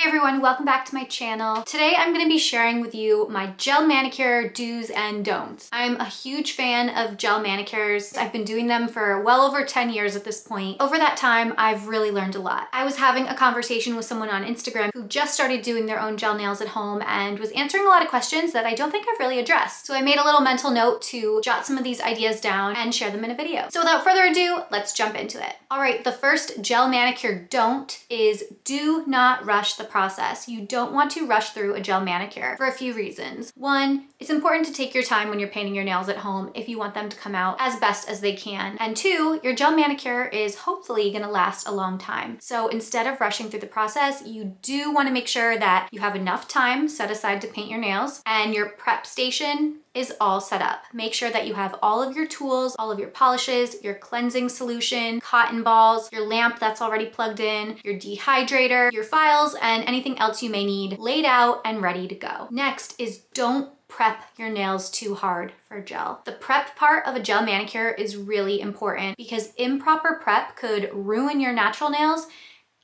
everyone, welcome back to my channel. Today I'm going to be sharing with you my gel manicure do's and don'ts. I'm a huge fan of gel manicures. I've been doing them for well over 10 years at this point. Over that time, I've really learned a lot. I was having a conversation with someone on Instagram who just started doing their own gel nails at home and was answering a lot of questions that I don't think I've really addressed. So I made a little mental note to jot some of these ideas down and share them in a video. So without further ado, let's jump into it. All right, the first gel manicure don't is do not rush the process. You don't want to rush through a gel manicure for a few reasons. One, it's important to take your time when you're painting your nails at home if you want them to come out as best as they can. And two, your gel manicure is hopefully gonna last a long time. So instead of rushing through the process, you do wanna make sure that you have enough time set aside to paint your nails and your prep station is all set up. Make sure that you have all of your tools, all of your polishes, your cleansing solution, cotton balls, your lamp that's already plugged in, your dehydrator, your files, and anything else you may need laid out and ready to go. Next is don't prep your nails too hard for gel. The prep part of a gel manicure is really important because improper prep could ruin your natural nails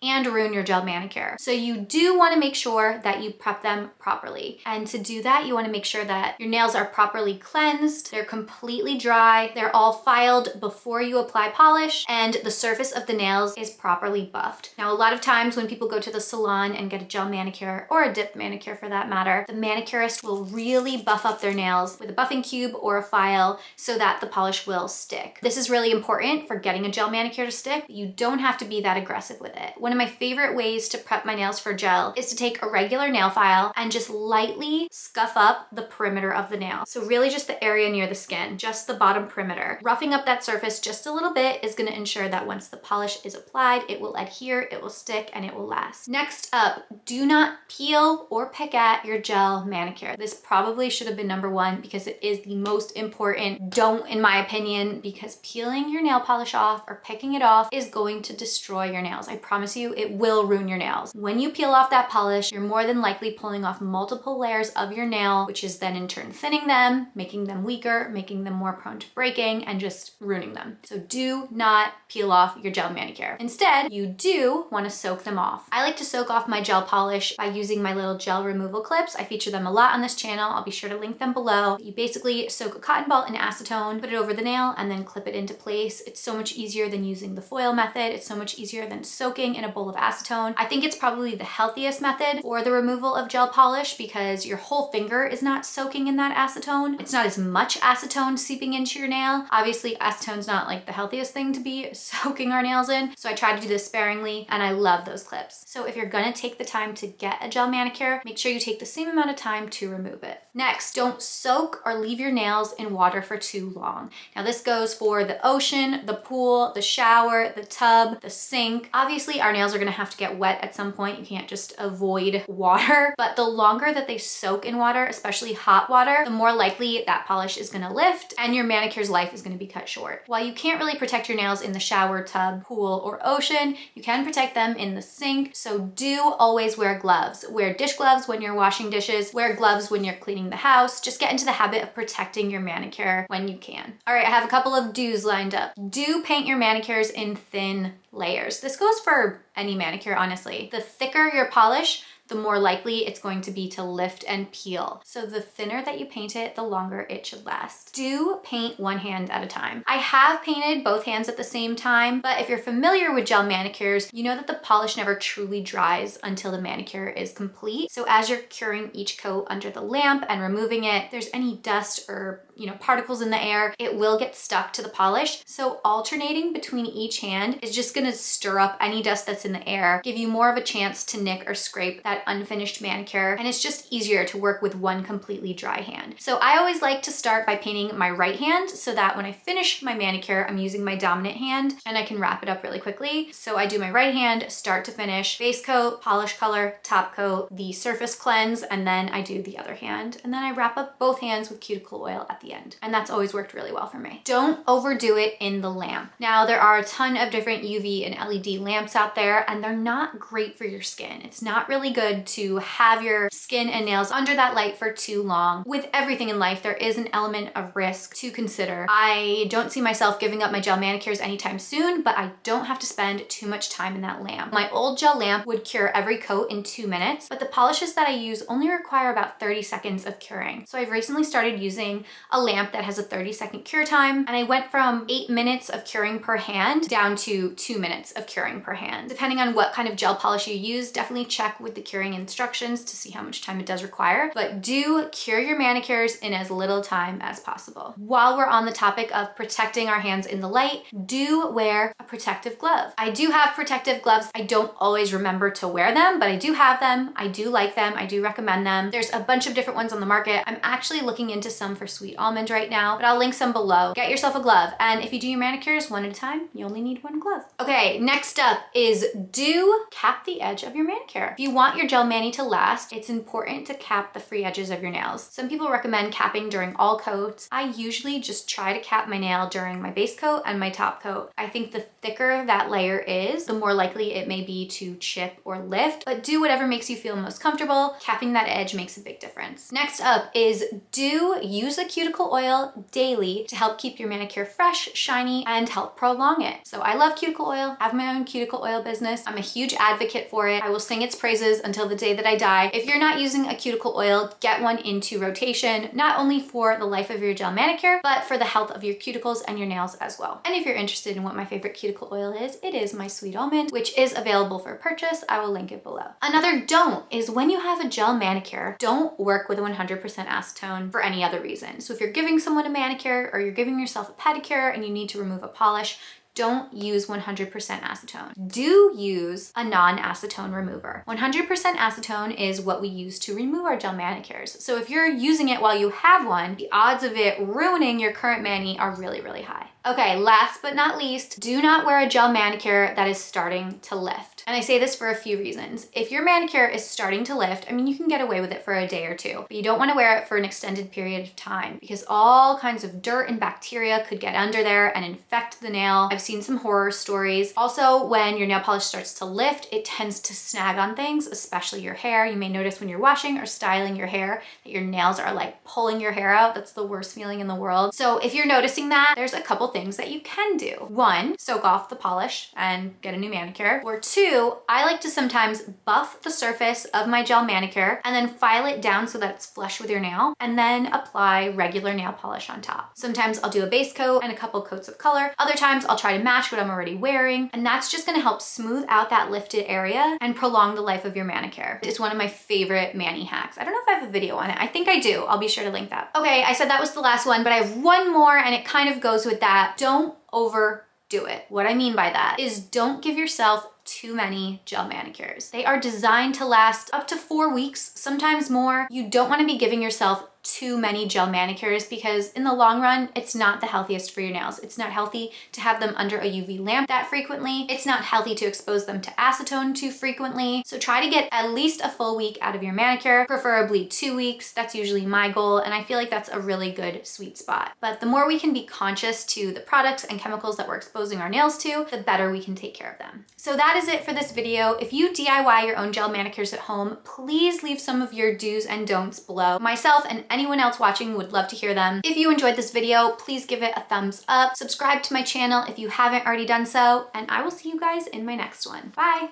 and ruin your gel manicure. So you do want to make sure that you prep them properly. And to do that, you want to make sure that your nails are properly cleansed, they're completely dry, they're all filed before you apply polish, and the surface of the nails is properly buffed. Now, a lot of times when people go to the salon and get a gel manicure, or a dip manicure for that matter, the manicurist will really buff up their nails with a buffing cube or a file so that the polish will stick. This is really important for getting a gel manicure to stick, but you don't have to be that aggressive with it. One of my favorite ways to prep my nails for gel is to take a regular nail file and just lightly scuff up the perimeter of the nail. So really just the area near the skin, just the bottom perimeter. Roughing up that surface just a little bit is going to ensure that once the polish is applied, it will adhere, it will stick, and it will last. Next up, do not peel or pick at your gel manicure. This probably should have been number one because it is the most important don't in my opinion, because peeling your nail polish off or picking it off is going to destroy your nails. I promise you, it will ruin your nails. When you peel off that polish, you're more than likely pulling off multiple layers of your nail, which is then in turn thinning them, making them weaker, making them more prone to breaking, and just ruining them. So do not peel off your gel manicure. Instead, you do want to soak them off. I like to soak off my gel polish by using my little gel removal clips. I feature them a lot on this channel. I'll be sure to link them below. You basically soak a cotton ball in acetone, put it over the nail, and then clip it into place. It's so much easier than using the foil method. It's so much easier than soaking in a bowl of acetone. I think it's probably the healthiest method for the removal of gel polish because your whole finger is not soaking in that acetone. It's not as much acetone seeping into your nail. Obviously, acetone's not like the healthiest thing to be soaking our nails in, so I try to do this sparingly, and I love those clips. So if you're gonna take the time to get a gel manicure, make sure you take the same amount of time to remove it. Next, don't soak or leave your nails in water for too long. Now this goes for the ocean, the pool, the shower, the tub, the sink. Obviously, our nails are gonna have to get wet at some point. You can't just avoid water, but the longer that they soak in water, especially hot water, the more likely that polish is gonna lift and your manicure's life is gonna be cut short. While you can't really protect your nails in the shower, tub, pool, or ocean, you can protect them in the sink. So do always wear gloves. Wear dish gloves when you're washing dishes, wear gloves when you're cleaning the house. Just get into the habit of protecting your manicure when you can. All right, I have a couple of do's lined up. Do paint your manicures in thin layers. This goes for any manicure, honestly. The thicker your polish, the more likely it's going to be to lift and peel. So the thinner that you paint it, the longer it should last. Do paint one hand at a time. I have painted both hands at the same time, but if you're familiar with gel manicures, you know that the polish never truly dries until the manicure is complete. So as you're curing each coat under the lamp and removing it, if there's any dust or particles in the air, it will get stuck to the polish. So alternating between each hand is just gonna stir up any dust that's in the air, give you more of a chance to nick or scrape that unfinished manicure, and it's just easier to work with one completely dry hand. So I always like to start by painting my right hand so that when I finish my manicure, I'm using my dominant hand and I can wrap it up really quickly. So I do my right hand, start to finish, base coat, polish color, top coat, the surface cleanse, and then I do the other hand. And then I wrap up both hands with cuticle oil at the end. And that's always worked really well for me. Don't overdo it in the lamp. Now there are a ton of different UV and LED lamps out there and they're not great for your skin. It's not really good good to have your skin and nails under that light for too long. With everything in life, there is an element of risk to consider. I don't see myself giving up my gel manicures anytime soon, but I don't have to spend too much time in that lamp. My old gel lamp would cure every coat in 2 minutes, but the polishes that I use only require about 30 seconds of curing. So I've recently started using a lamp that has a 30-second cure time, and I went from 8 minutes of curing per hand down to 2 minutes of curing per hand. Depending on what kind of gel polish you use, definitely check with the curing instructions to see how much time it does require, but do cure your manicures in as little time as possible. While we're on the topic of protecting our hands in the light, do wear a protective glove. I do have protective gloves. I don't always remember to wear them, but I do have them. I do like them. I do recommend them. There's a bunch of different ones on the market. I'm actually looking into some for Sweet Almond right now, but I'll link some below. Get yourself a glove. And if you do your manicures one at a time, you only need one glove. Okay, next up is do cap the edge of your manicure. If you want your gel mani to last, it's important to cap the free edges of your nails. Some people recommend capping during all coats. I usually just try to cap my nail during my base coat and my top coat. I think the thicker that layer is, the more likely it may be to chip or lift, but do whatever makes you feel most comfortable. Capping that edge makes a big difference. Next up is do use a cuticle oil daily to help keep your manicure fresh, shiny, and help prolong it. So I love cuticle oil. I have my own cuticle oil business. I'm a huge advocate for it. I will sing its praises until the day that I die. If you're not using a cuticle oil, get one into rotation, not only for the life of your gel manicure, but for the health of your cuticles and your nails as well. And if you're interested in what my favorite cuticle oil is, it is my Sweet Almond, which is available for purchase. I will link it below. Another don't is when you have a gel manicure, don't work with 100% acetone for any other reason. So if you're giving someone a manicure or you're giving yourself a pedicure and you need to remove a polish, don't use 100% acetone. Do use a non-acetone remover. 100% acetone is what we use to remove our gel manicures. So if you're using it while you have one, the odds of it ruining your current mani are really, really high. Okay, last but not least, do not wear a gel manicure that is starting to lift. And I say this for a few reasons. If your manicure is starting to lift, I mean, you can get away with it for a day or two, but you don't want to wear it for an extended period of time because all kinds of dirt and bacteria could get under there and infect the nail. I've seen some horror stories. Also, when your nail polish starts to lift, it tends to snag on things, especially your hair. You may notice when you're washing or styling your hair that your nails are like pulling your hair out. That's the worst feeling in the world. So if you're noticing that, there's a couple things that you can do. One, soak off the polish and get a new manicure. Or two, I like to sometimes buff the surface of my gel manicure and then file it down so that it's flush with your nail and then apply regular nail polish on top. Sometimes I'll do a base coat and a couple coats of color. Other times I'll try to match what I'm already wearing, and that's just gonna help smooth out that lifted area and prolong the life of your manicure. It's one of my favorite mani hacks. I don't know if I have a video on it. I think I do. I'll be sure to link that. Okay, I said that was the last one, but I have one more and it kind of goes with that. Don't overdo it. What I mean by that is don't give yourself too many gel manicures. They are designed to last up to 4 weeks, sometimes more. You don't want to be giving yourself too many gel manicures because in the long run, it's not the healthiest for your nails. It's not healthy to have them under a UV lamp that frequently. It's not healthy to expose them to acetone too frequently. So try to get at least a full week out of your manicure, preferably 2 weeks. That's usually my goal. And I feel like that's a really good sweet spot. But the more we can be conscious to the products and chemicals that we're exposing our nails to, the better we can take care of them. So that is it for this video. If you DIY your own gel manicures at home, please leave some of your do's and don'ts below. Myself and anyone else watching would love to hear them. If you enjoyed this video, please give it a thumbs up. Subscribe to my channel if you haven't already done so, and I will see you guys in my next one. Bye.